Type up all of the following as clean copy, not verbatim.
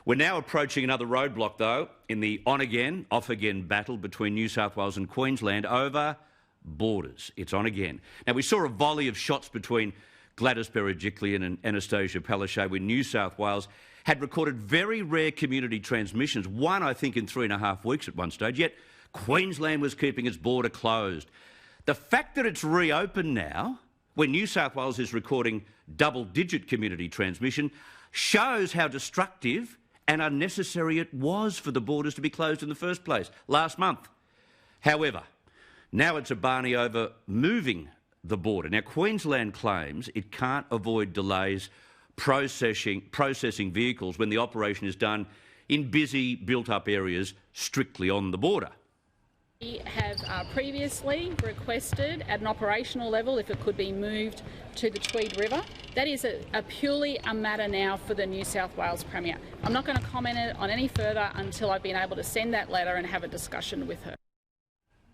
We're now approaching another roadblock, though, in the on-again, off-again battle between New South Wales and Queensland over borders. It's on again. Now, we saw a volley of shots between Gladys Berejiklian and Anastasia Palaszczuk when New South Wales had recorded very rare community transmissions, one, I think, in 3.5 weeks at one stage, yet Queensland was keeping its border closed. The fact that it's reopened now, when New South Wales is recording double-digit community transmission, shows how destructive and unnecessary it was for the borders to be closed in the first place last month. However, now it's a Barney over moving the border. Now, Queensland claims it can't avoid delays processing vehicles when the operation is done in busy, built-up areas strictly on the border. We have previously requested at an operational level if it could be moved to the Tweed River. That is purely a matter now for the New South Wales Premier. I'm not going to comment on any further until I've been able to send that letter and have a discussion with her.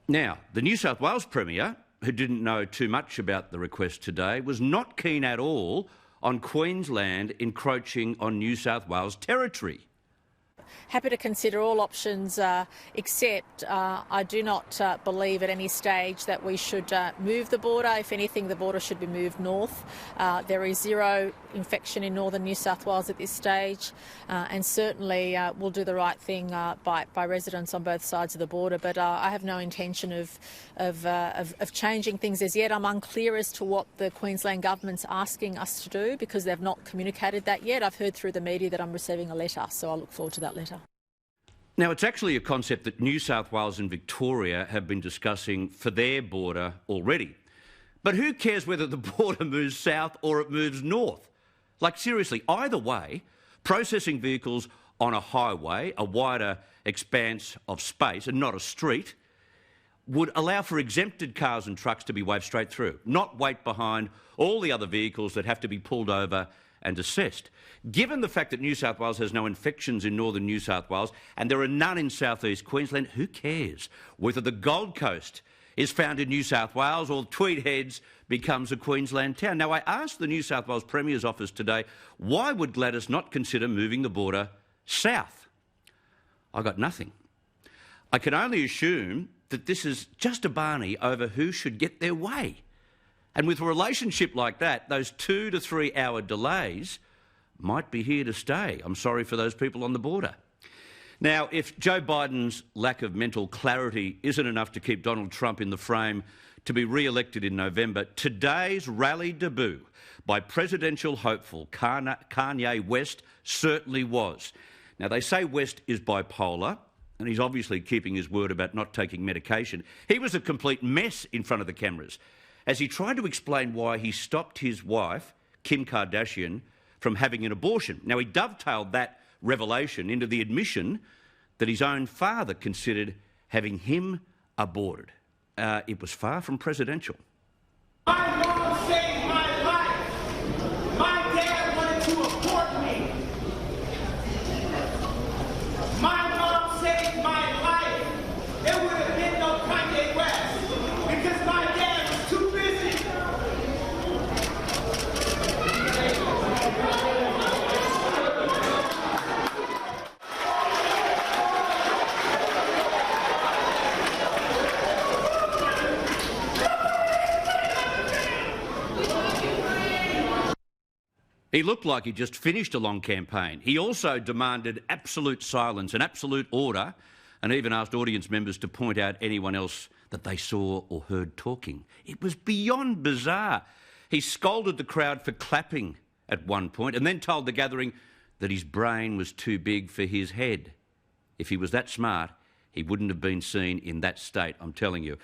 Now, the New South Wales Premier, who didn't know too much about the request today, was not keen at all on Queensland encroaching on New South Wales territory. Happy to consider all options, except I do not believe at any stage that we should move the border. If anything, the border should be moved north. There is zero infection in northern New South Wales at this stage, and certainly we'll do the right thing by residents on both sides of the border. But I have no intention of changing things as yet. I'm unclear as to what the Queensland government's asking us to do because they've not communicated that yet. I've heard through the media that I'm receiving a letter, so I look forward to that letter. Now, it's actually a concept that New South Wales and Victoria have been discussing for their border already. But who cares whether the border moves south or it moves north? Like, seriously, either way, processing vehicles on a highway, a wider expanse of space and not a street, would allow for exempted cars and trucks to be waved straight through, not wait behind all the other vehicles that have to be pulled over and assessed. Given the fact that New South Wales has no infections in northern New South Wales and there are none in southeast Queensland, who cares whether the Gold Coast is found in New South Wales or Tweed Heads becomes a Queensland town? Now, I asked the New South Wales Premier's office today, why would Gladys not consider moving the border south? I got nothing. I can only assume that this is just a Barney over who should get their way. And with a relationship like that, those 2 to 3 hour delays might be here to stay. I'm sorry for those people on the border. Now, if Joe Biden's lack of mental clarity isn't enough to keep Donald Trump in the frame to be re-elected in November, today's rally debut by presidential hopeful Kanye West certainly was. Now, they say West is bipolar, and he's obviously keeping his word about not taking medication. He was a complete mess in front of the cameras as he tried to explain why he stopped his wife, Kim Kardashian, from having an abortion. Now, he dovetailed that revelation into the admission that his own father considered having him aborted. It was far from presidential. My mom saved my life. My dad wanted to abort me. My mom saved my life. There would have been no Kanye West because my dad was too busy. He looked like he just finished a long campaign. He also demanded absolute silence and absolute order, and even asked audience members to point out anyone else that they saw or heard talking. It was beyond bizarre. He scolded the crowd for clapping at one point and then told the gathering that his brain was too big for his head. If he was that smart, he wouldn't have been seen in that state, I'm telling you.